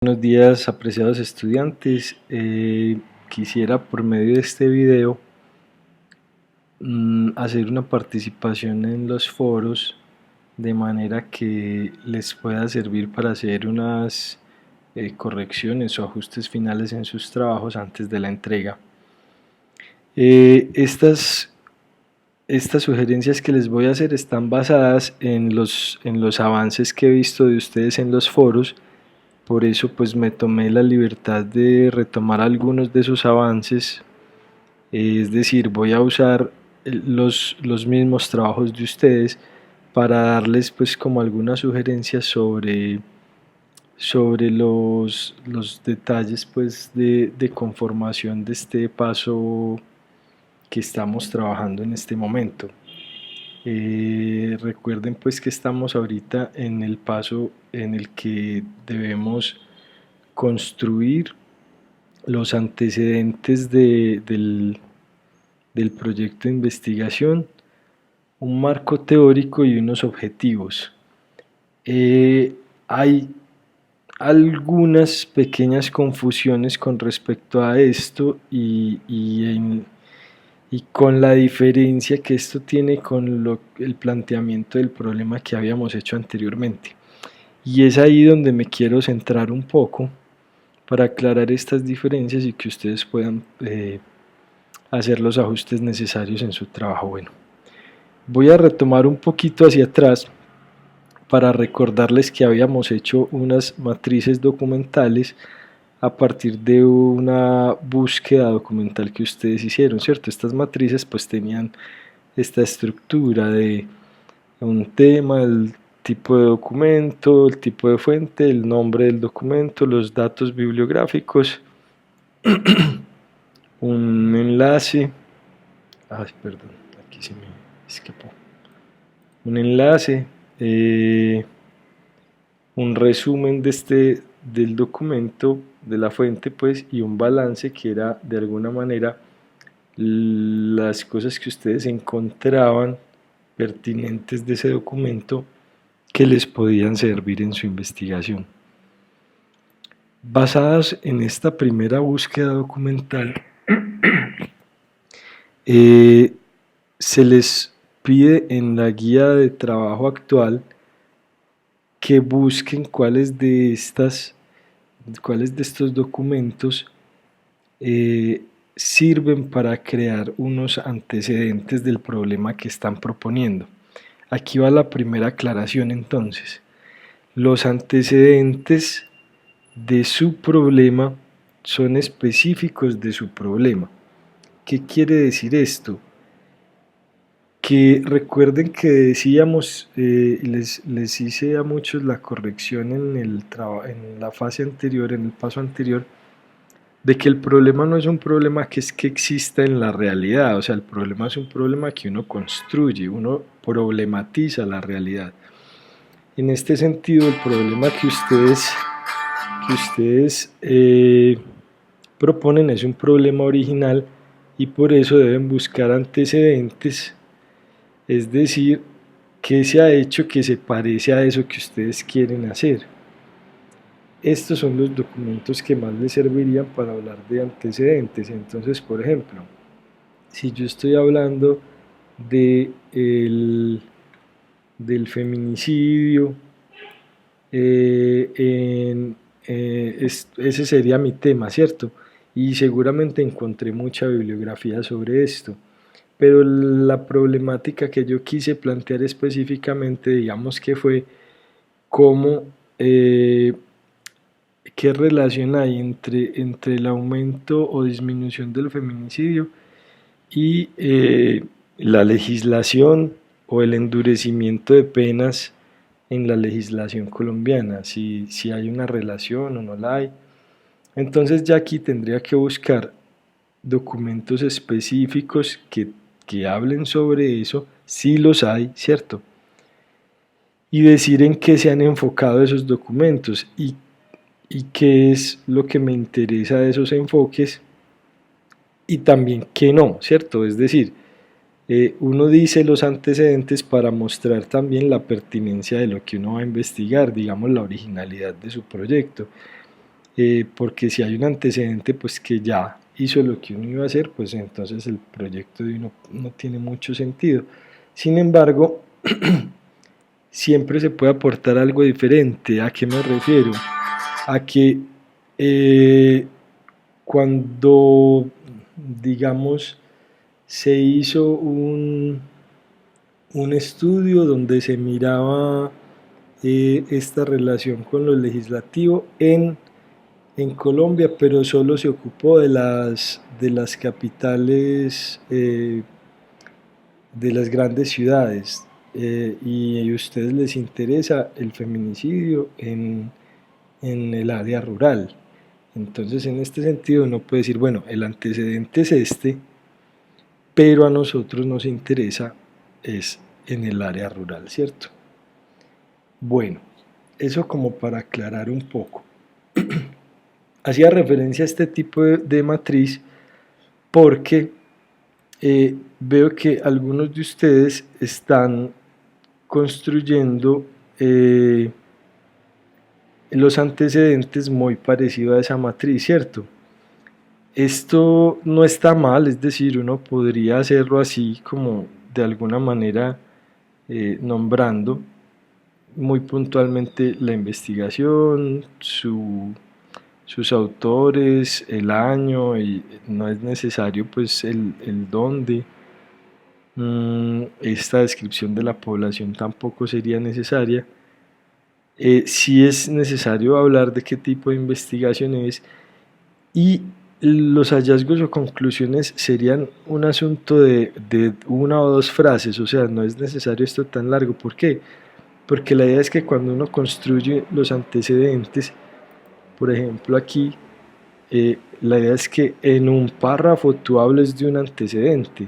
Buenos días, apreciados estudiantes. Quisiera por medio de este video hacer una participación en los foros de manera que les pueda servir para hacer unas correcciones o ajustes finales en sus trabajos antes de la entrega. Estas sugerencias que les voy a hacer están basadas en los avances que he visto de ustedes en los foros. Por eso pues me tomé la libertad de retomar algunos de esos avances, es decir, voy a usar los mismos trabajos de ustedes para darles pues como algunas sugerencias sobre los detalles pues de conformación de este paso que estamos trabajando en este momento. Recuerden pues que estamos ahorita en el paso en el que debemos construir los antecedentes del proyecto de investigación, un marco teórico y unos objetivos. Hay algunas pequeñas confusiones con respecto a esto y con la diferencia que esto tiene con el planteamiento del problema que habíamos hecho anteriormente. Y es ahí donde me quiero centrar un poco para aclarar estas diferencias y que ustedes puedan hacer los ajustes necesarios en su trabajo. Bueno, voy a retomar un poquito hacia atrás para recordarles que habíamos hecho unas matrices documentales a partir de una búsqueda documental que ustedes hicieron, ¿cierto? Estas matrices pues tenían esta estructura de un tema, el tipo de documento, el tipo de fuente, el nombre del documento, los datos bibliográficos, un enlace, perdón, aquí se me escapó, un enlace, un resumen del documento, de la fuente pues, y un balance que era de alguna manera las cosas que ustedes encontraban pertinentes de ese documento que les podían servir en su investigación. Basadas en esta primera búsqueda documental, se les pide en la guía de trabajo actual que busquen cuáles de estos documentos sirven para crear unos antecedentes del problema que están proponiendo. Aquí va la primera aclaración entonces. Los antecedentes de su problema son específicos de su problema. ¿Qué quiere decir esto? Que recuerden que decíamos, les hice a muchos la corrección en la fase anterior, en el paso anterior, de que el problema no es un problema que exista en la realidad, o sea, el problema es un problema que uno construye, uno problematiza la realidad. En este sentido, el problema que ustedes proponen es un problema original y por eso deben buscar antecedentes, es decir, qué se ha hecho que se parece a eso que ustedes quieren hacer. Estos son los documentos que más les servirían para hablar de antecedentes. Entonces, por ejemplo, si yo estoy hablando del feminicidio, ese sería mi tema, ¿cierto? Y seguramente encontré mucha bibliografía sobre esto, pero la problemática que yo quise plantear específicamente, digamos que fue cómo, qué relación hay entre el aumento o disminución del feminicidio y la legislación o el endurecimiento de penas en la legislación colombiana, si hay una relación o no la hay. Entonces ya aquí tendría que buscar documentos específicos que hablen sobre eso, si los hay, ¿cierto? Y decir en qué se han enfocado esos documentos y qué es lo que me interesa de esos enfoques y también qué no, ¿cierto? Es decir, uno dice los antecedentes para mostrar también la pertinencia de lo que uno va a investigar, digamos la originalidad de su proyecto. porque si hay un antecedente pues que ya hizo lo que uno iba a hacer, pues entonces el proyecto de uno no tiene mucho sentido. Sin embargo, siempre se puede aportar algo diferente. ¿A qué me refiero? A que eh, cuando, digamos, se hizo un estudio donde se miraba esta relación con lo legislativo en Colombia, pero solo se ocupó de las capitales de las grandes ciudades, y a ustedes les interesa el feminicidio en el área rural. Entonces, en este sentido, uno puede decir, bueno, el antecedente es este, pero a nosotros nos interesa es en el área rural, ¿cierto? Bueno, eso como para aclarar un poco. Hacía referencia a este tipo de matriz porque veo que algunos de ustedes están construyendo los antecedentes muy parecido a esa matriz, ¿cierto? Esto no está mal, es decir, uno podría hacerlo así como de alguna manera nombrando muy puntualmente la investigación, sus autores, el año, y no es necesario pues el dónde. Esta descripción de la población tampoco sería necesaria. Sí es necesario hablar de qué tipo de investigación es, y los hallazgos o conclusiones serían un asunto de una o dos frases, o sea, no es necesario esto tan largo. ¿Por qué? Porque la idea es que cuando uno construye los antecedentes, por ejemplo aquí, la idea es que en un párrafo tú hables de un antecedente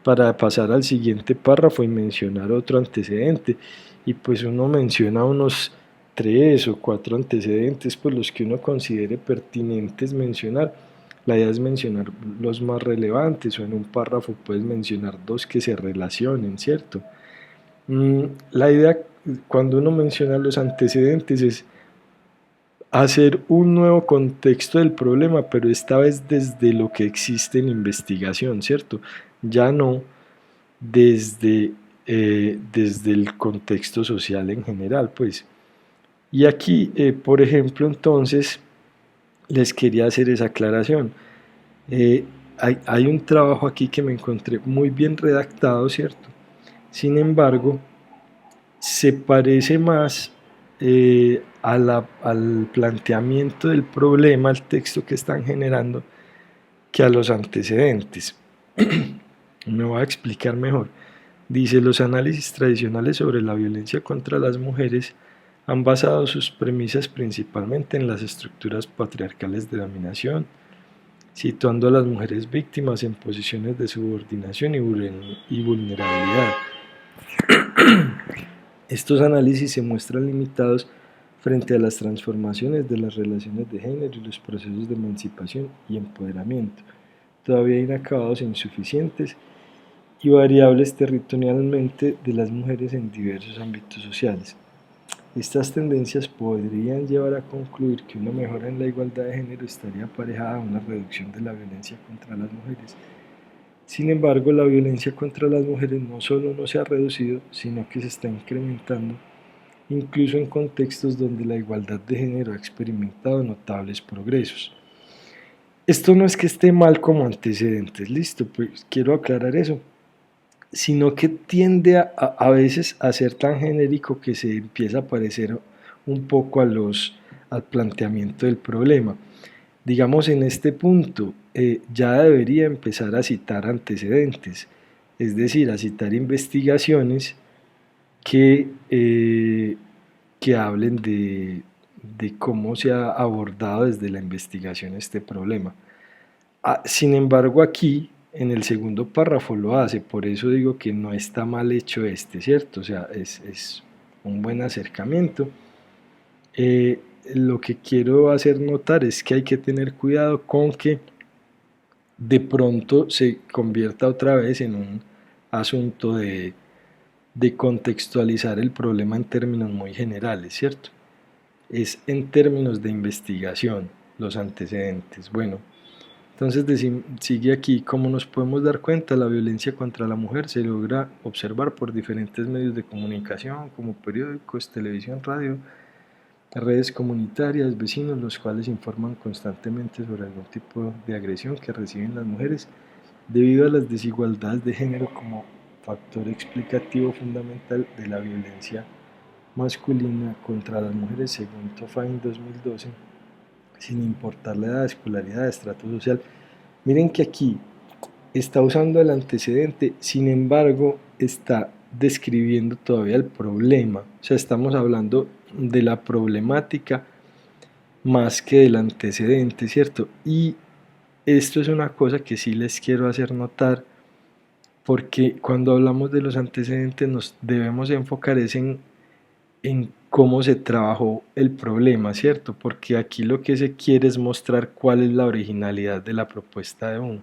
para pasar al siguiente párrafo y mencionar otro antecedente, y pues uno menciona unos tres o cuatro antecedentes, pues los que uno considere pertinentes mencionar. La idea es mencionar los más relevantes, o en un párrafo puedes mencionar dos que se relacionen, ¿cierto? La idea cuando uno menciona los antecedentes es hacer un nuevo contexto del problema, pero esta vez desde lo que existe en investigación, ¿cierto? Ya no desde el contexto social en general, pues. Y aquí, por ejemplo, entonces, les quería hacer esa aclaración. Eh, hay un trabajo aquí que me encontré muy bien redactado, ¿cierto? Sin embargo, se parece más al planteamiento del problema, al texto que están generando, que a los antecedentes. Me voy a explicar mejor. Dice, los análisis tradicionales sobre la violencia contra las mujeres han basado sus premisas principalmente en las estructuras patriarcales de dominación, situando a las mujeres víctimas en posiciones de subordinación y vulnerabilidad. Estos análisis se muestran limitados frente a las transformaciones de las relaciones de género y los procesos de emancipación y empoderamiento, todavía inacabados e insuficientes y variables territorialmente de las mujeres en diversos ámbitos sociales. Estas tendencias podrían llevar a concluir que una mejora en la igualdad de género estaría aparejada a una reducción de la violencia contra las mujeres. Sin embargo, la violencia contra las mujeres no solo no se ha reducido, sino que se está incrementando, incluso en contextos donde la igualdad de género ha experimentado notables progresos. Esto no es que esté mal como antecedentes, listo, pues quiero aclarar eso, sino que tiende a veces a ser tan genérico que se empieza a parecer un poco al planteamiento del problema. Digamos, en este punto ya debería empezar a citar antecedentes, es decir, a citar investigaciones que hablen de cómo se ha abordado desde la investigación este problema. Sin embargo, aquí en el segundo párrafo lo hace, por eso digo que no está mal hecho este, ¿cierto? O sea, es un buen acercamiento. Lo que quiero hacer notar es que hay que tener cuidado con que de pronto se convierta otra vez en un asunto de contextualizar el problema en términos muy generales, ¿cierto? Es en términos de investigación, los antecedentes. Bueno, entonces sigue aquí, como nos podemos dar cuenta, la violencia contra la mujer se logra observar por diferentes medios de comunicación, como periódicos, televisión, radio, redes comunitarias, vecinos, los cuales informan constantemente sobre algún tipo de agresión que reciben las mujeres debido a las desigualdades de género como factor explicativo fundamental de la violencia masculina contra las mujeres según Tofain 2012, sin importar la edad, escolaridad, estrato social. Miren que aquí está usando el antecedente, sin embargo está describiendo todavía el problema, o sea, estamos hablando de la problemática más que del antecedente, ¿cierto? Y esto es una cosa que sí les quiero hacer notar, porque cuando hablamos de los antecedentes nos debemos enfocar en cómo se trabajó el problema, ¿cierto? Porque aquí lo que se quiere es mostrar cuál es la originalidad de la propuesta de uno.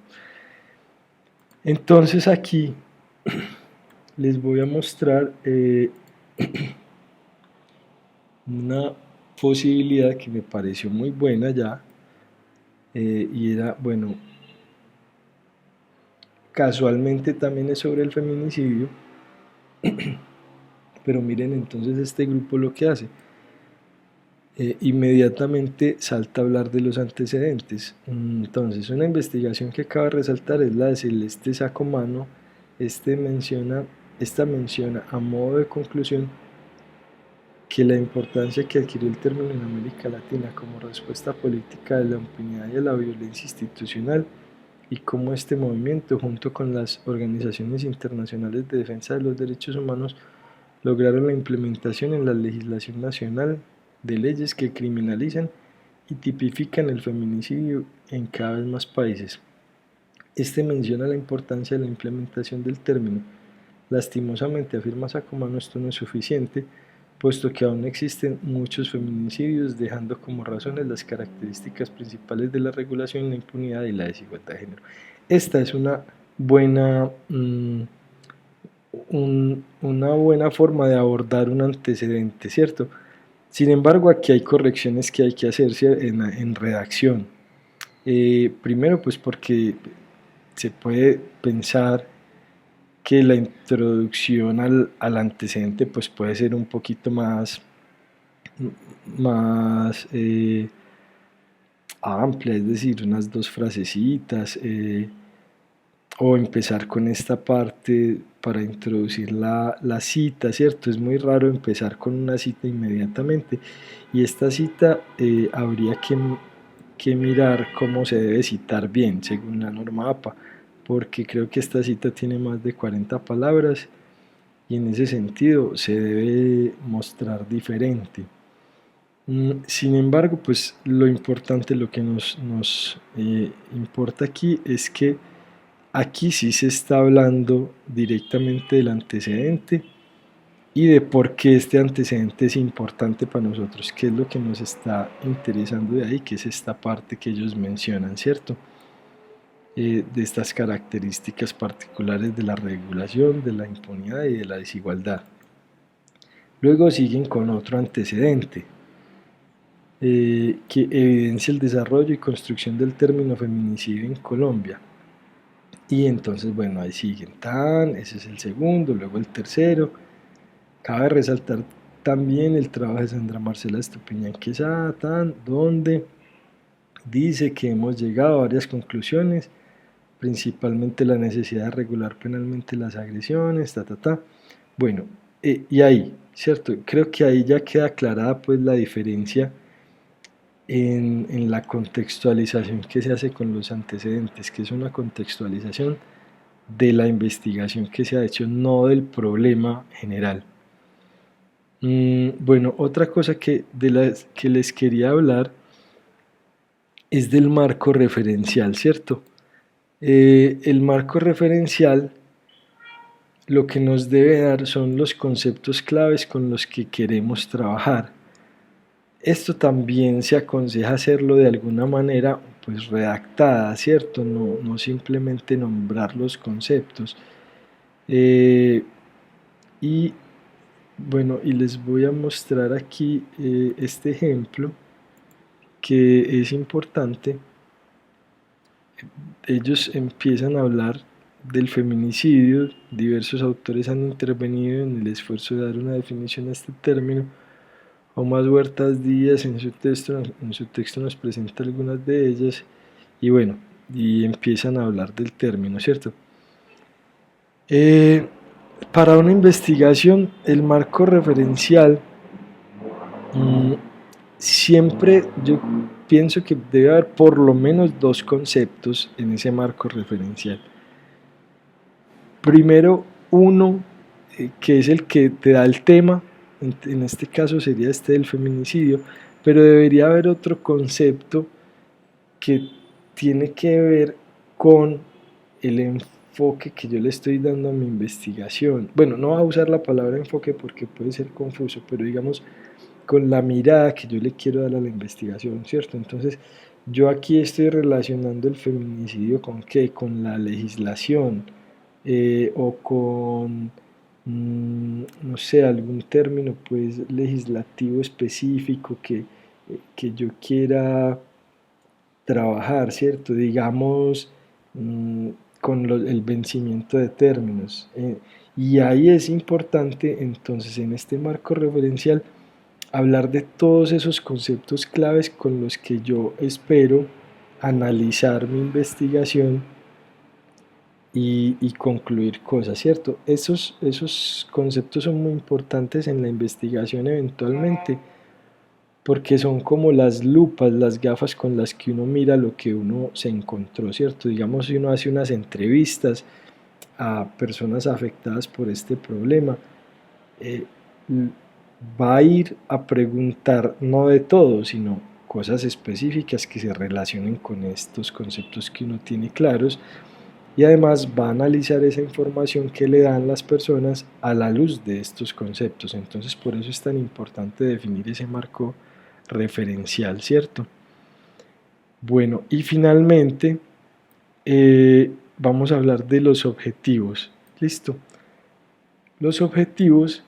Entonces aquí les voy a mostrar una posibilidad que me pareció muy buena ya, y era, bueno, casualmente también es sobre el feminicidio, pero miren entonces este grupo lo que hace. Inmediatamente salta a hablar de los antecedentes. Entonces, una investigación que acaba de resaltar es la de Celeste Sacomano. Esta menciona a modo de conclusión que la importancia que adquirió el término en América Latina como respuesta política de la impunidad y a la violencia institucional, y cómo este movimiento, junto con las organizaciones internacionales de defensa de los derechos humanos, lograron la implementación en la legislación nacional de leyes que criminalizan y tipifican el feminicidio en cada vez más países. Este menciona la importancia de la implementación del término. Lastimosamente, afirma Sacomano, esto no es suficiente, puesto que aún existen muchos feminicidios, dejando como razones las características principales de la regulación, la impunidad y la desigualdad de género. Esta es una buena forma de abordar un antecedente, ¿cierto? Sin embargo, aquí hay correcciones que hay que hacerse en redacción. Primero, pues porque se puede pensar que la introducción al antecedente pues puede ser un poquito más amplia, es decir, unas dos frasecitas, o empezar con esta parte para introducir la cita, ¿cierto? Es muy raro empezar con una cita inmediatamente, y esta cita habría que mirar cómo se debe citar bien según la norma APA, porque creo que esta cita tiene más de 40 palabras y en ese sentido se debe mostrar diferente. Sin embargo, pues lo importante, lo que nos importa aquí es que aquí sí se está hablando directamente del antecedente y de por qué este antecedente es importante para nosotros, qué es lo que nos está interesando de ahí, que es esta parte que ellos mencionan, ¿cierto? De estas características particulares de la regulación, de la impunidad y de la desigualdad. Luego siguen con otro antecedente, que evidencia el desarrollo y construcción del término feminicidio en Colombia. Y entonces, bueno, ahí siguen, ese es el segundo, luego el tercero. Cabe resaltar también el trabajo de Sandra Marcela Estupiñán Quesada, donde dice que hemos llegado a varias conclusiones, principalmente la necesidad de regular penalmente las agresiones, Bueno, y ahí, ¿cierto? Creo que ahí ya queda aclarada pues la diferencia en la contextualización que se hace con los antecedentes, que es una contextualización de la investigación que se ha hecho, no del problema general. Bueno, otra cosa de las que les quería hablar es del marco referencial, ¿cierto? El marco referencial lo que nos debe dar son los conceptos claves con los que queremos trabajar. Esto también se aconseja hacerlo de alguna manera pues redactada, ¿cierto? No simplemente nombrar los conceptos. Y bueno, y les voy a mostrar aquí este ejemplo que es importante, ellos empiezan a hablar del feminicidio. Diversos autores han intervenido en el esfuerzo de dar una definición a este término. Omar Huertas Díaz en su texto nos presenta algunas de ellas y bueno, y empiezan a hablar del término, ¿cierto? Eh, para una investigación, el marco referencial, mm, siempre yo pienso que debe haber por lo menos dos conceptos en ese marco referencial. Primero, uno que es el que te da el tema, en este caso sería este del feminicidio, pero debería haber otro concepto que tiene que ver con el enfoque que yo le estoy dando a mi investigación. Bueno, no voy a usar la palabra enfoque porque puede ser confuso, pero digamos con la mirada que yo le quiero dar a la investigación, ¿cierto? Entonces, yo aquí estoy relacionando el feminicidio con qué, con la legislación, o con, no sé, algún término pues legislativo específico que yo quiera trabajar, ¿cierto? Digamos, mm, con el vencimiento de términos. Y ahí es importante, entonces, en este marco referencial, hablar de todos esos conceptos claves con los que yo espero analizar mi investigación y concluir cosas, ¿cierto? Esos conceptos son muy importantes en la investigación eventualmente, porque son como las lupas, las gafas con las que uno mira lo que uno se encontró, ¿cierto? Digamos, si uno hace unas entrevistas a personas afectadas por este problema, eh, va a ir a preguntar no de todo, sino cosas específicas que se relacionen con estos conceptos que uno tiene claros, y además va a analizar esa información que le dan las personas a la luz de estos conceptos. Entonces, por eso es tan importante definir ese marco referencial, ¿cierto? Bueno, y finalmente vamos a hablar de los objetivos. ¿Listo? Los objetivos,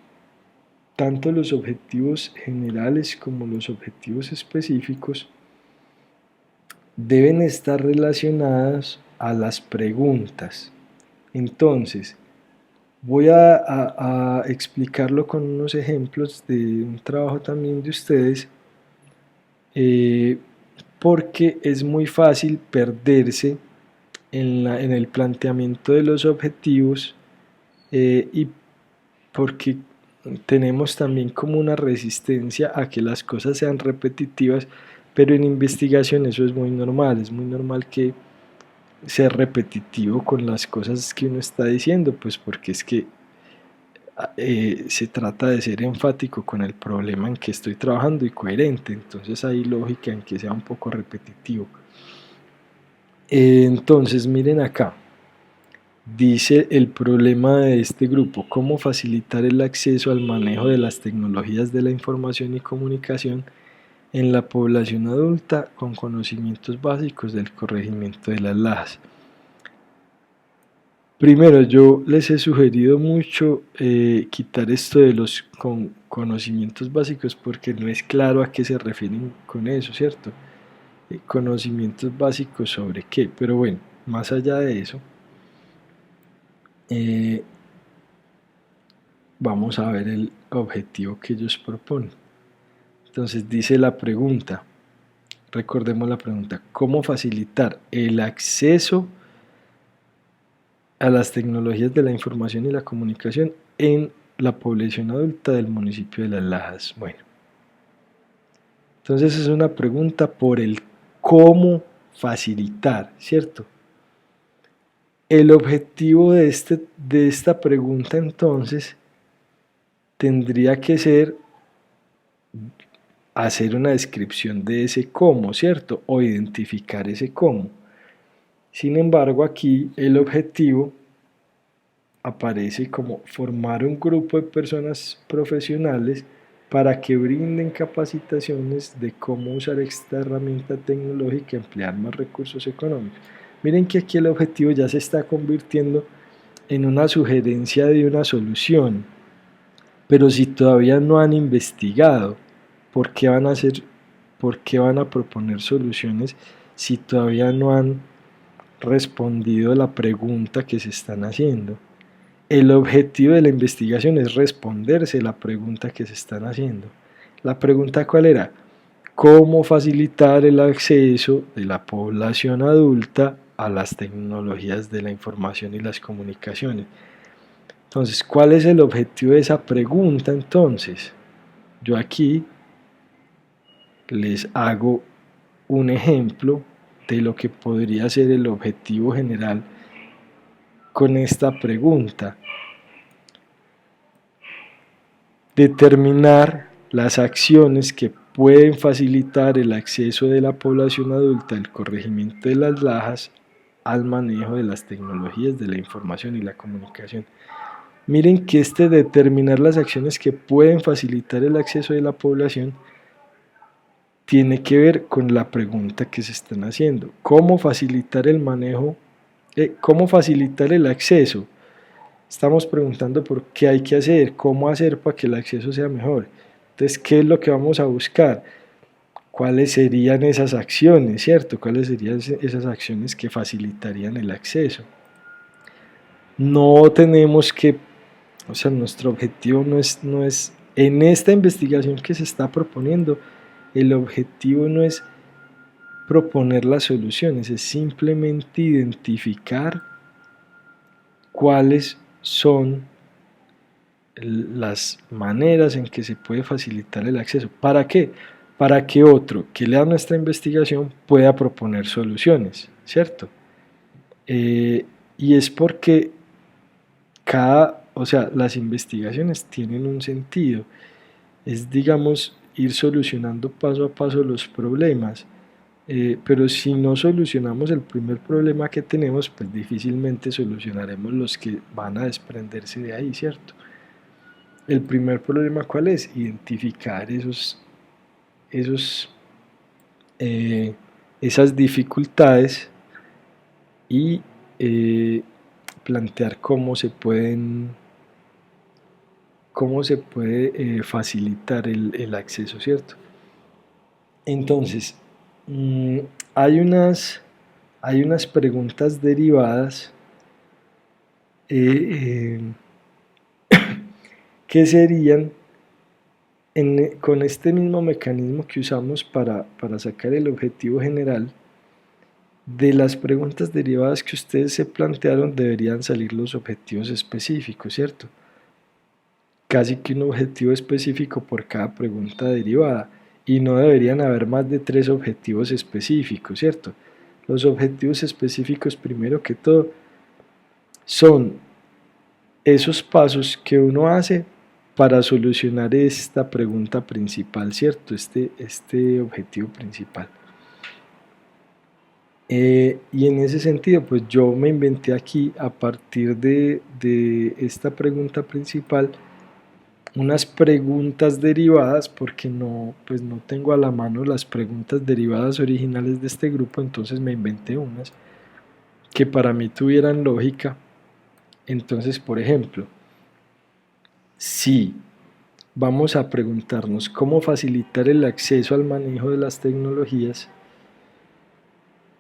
tanto los objetivos generales como los objetivos específicos, deben estar relacionadas a las preguntas. Entonces, voy a explicarlo con unos ejemplos de un trabajo también de ustedes, eh, porque es muy fácil perderse en el planteamiento de los objetivos, y porque tenemos también como una resistencia a que las cosas sean repetitivas, pero en investigación eso es muy normal que sea repetitivo con las cosas que uno está diciendo, pues porque es que se trata de ser enfático con el problema en que estoy trabajando y coherente, entonces hay lógica en que sea un poco repetitivo. Entonces miren acá, dice el problema de este grupo: cómo facilitar el acceso al manejo de las tecnologías de la información y comunicación en la población adulta con conocimientos básicos del corregimiento de las lajas. Primero, yo les he sugerido mucho quitar esto de los conocimientos básicos porque no es claro a qué se refieren con eso, ¿cierto? Conocimientos básicos sobre qué, pero bueno, más allá de eso, eh, vamos a ver el objetivo que ellos proponen. Entonces dice la pregunta, recordemos la pregunta: ¿cómo facilitar el acceso a las tecnologías de la información y la comunicación en la población adulta del municipio de Las Lajas? Bueno, entonces es una pregunta por el cómo facilitar, ¿cierto? El objetivo de esta pregunta entonces tendría que ser hacer una descripción de ese cómo, ¿cierto? O identificar ese cómo. Sin embargo, aquí el objetivo aparece como formar un grupo de personas profesionales para que brinden capacitaciones de cómo usar esta herramienta tecnológica y emplear más recursos económicos. Miren que aquí el objetivo ya se está convirtiendo en una sugerencia de una solución, pero si todavía no han investigado, ¿por qué van a hacer ¿por qué van a proponer soluciones si todavía no han respondido la pregunta que se están haciendo? El objetivo de la investigación es responderse la pregunta que se están haciendo. ¿La pregunta cuál era? ¿Cómo facilitar el acceso de la población adulta a las tecnologías de la información y las comunicaciones? Entonces, ¿cuál es el objetivo de esa pregunta entonces? Yo aquí les hago un ejemplo de lo que podría ser el objetivo general con esta pregunta. Determinar las acciones que pueden facilitar el acceso de la población adulta al corregimiento de las lajas al manejo de las tecnologías de la información y la comunicación. Miren que determinar las acciones que pueden facilitar el acceso de la población tiene que ver con la pregunta que se están haciendo. ¿Cómo facilitar el manejo? ¿Cómo facilitar el acceso? Estamos preguntando por qué hay que hacer, cómo hacer para que el acceso sea mejor. Entonces, ¿qué es lo que vamos a buscar? ¿Cuáles serían esas acciones, cierto? ¿Cuáles serían esas acciones que facilitarían el acceso? No tenemos que, o sea, nuestro objetivo no es en esta investigación que se está proponiendo, el objetivo no es proponer las soluciones, es simplemente identificar cuáles son las maneras en que se puede facilitar el acceso. ¿Para qué? Para que otro que lea nuestra investigación pueda proponer soluciones, ¿cierto? Y es porque o sea, las investigaciones tienen un sentido, es, digamos, ir solucionando paso a paso los problemas, pero si no solucionamos el primer problema que tenemos, pues difícilmente solucionaremos los que van a desprenderse de ahí, ¿cierto? El primer problema, ¿cuál es? Identificar esas dificultades y plantear cómo se puede facilitar el acceso, ¿cierto? Entonces, hay unas preguntas derivadas que serían con este mismo mecanismo que usamos para sacar el objetivo general. De las preguntas derivadas que ustedes se plantearon deberían salir los objetivos específicos, ¿cierto? Casi que un objetivo específico por cada pregunta derivada, y no deberían haber más de 3 objetivos específicos, ¿cierto? Los objetivos específicos, primero que todo, son esos pasos que uno hace para solucionar esta pregunta principal, ¿cierto? Este objetivo principal. Y en ese sentido, pues yo me inventé aquí, a partir de esta pregunta principal, unas preguntas derivadas, porque pues no tengo a la mano las preguntas derivadas originales de este grupo, entonces me inventé unas que para mí tuvieran lógica. Entonces, por ejemplo, si vamos a preguntarnos cómo facilitar el acceso al manejo de las tecnologías,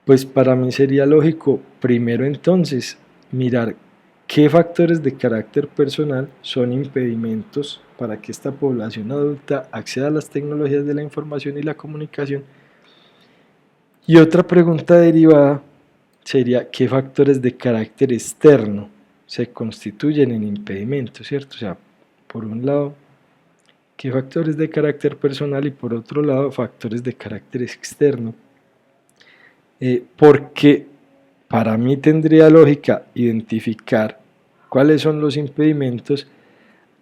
pues para mí sería lógico primero entonces mirar qué factores de carácter personal son impedimentos para que esta población adulta acceda a las tecnologías de la información y la comunicación. Y otra pregunta derivada sería qué factores de carácter externo se constituyen en impedimentos, ¿cierto? O sea, por un lado, qué factores de carácter personal y por otro lado, factores de carácter externo. Porque para mí tendría lógica identificar cuáles son los impedimentos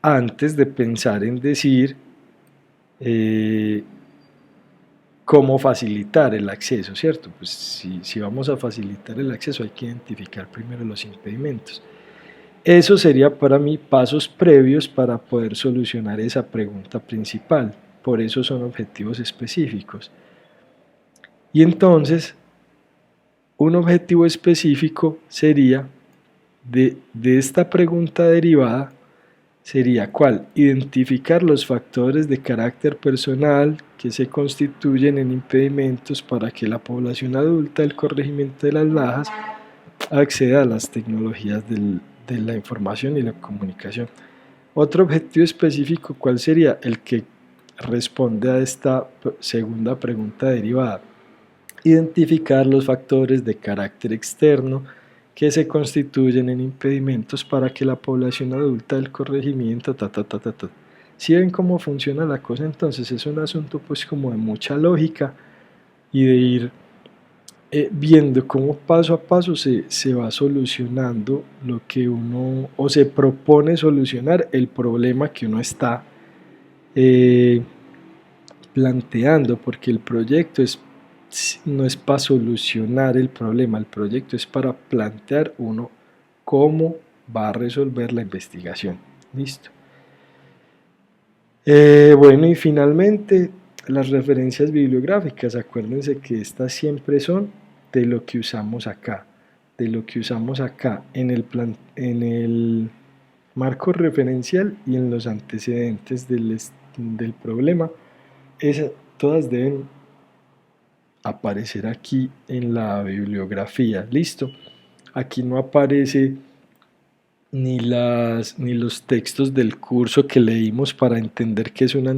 antes de pensar en decir cómo facilitar el acceso, ¿cierto? Pues si vamos a facilitar el acceso hay que identificar primero los impedimentos. Eso sería para mí pasos previos para poder solucionar esa pregunta principal, por eso son objetivos específicos. Y entonces, un objetivo específico sería de esta pregunta derivada, sería ¿cuál? Identificar los factores de carácter personal que se constituyen en impedimentos para que la población adulta del corregimiento de Las Lajas acceda a las tecnologías de la información y la comunicación. Otro objetivo específico, ¿cuál sería? El que responde a esta segunda pregunta derivada. Identificar los factores de carácter externo que se constituyen en impedimentos para que la población adulta del corregimiento, Si ven cómo funciona la cosa, entonces es un asunto pues como de mucha lógica y de ir viendo cómo paso a paso se va solucionando lo que uno, o se propone solucionar el problema que uno está eh, planteando, porque el proyecto no es para solucionar el problema, el proyecto es para plantear uno cómo va a resolver la investigación. Listo. Bueno, y finalmente las referencias bibliográficas, acuérdense que estas siempre son de lo que usamos acá, en el marco referencial y en los antecedentes del problema. Todas deben aparecer aquí en la bibliografía. Listo. Aquí no aparece ni los textos del curso que leímos para entender que es un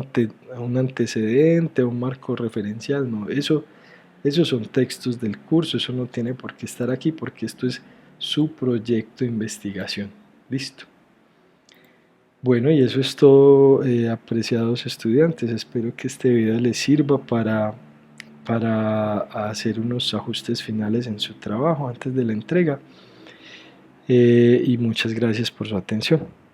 antecedente o un marco referencial. No, esos son textos del curso, eso no tiene por qué estar aquí porque esto es su proyecto de investigación. Listo. Bueno, y eso es todo, apreciados estudiantes. Espero que este video les sirva para hacer unos ajustes finales en su trabajo antes de la entrega. Y muchas gracias por su atención.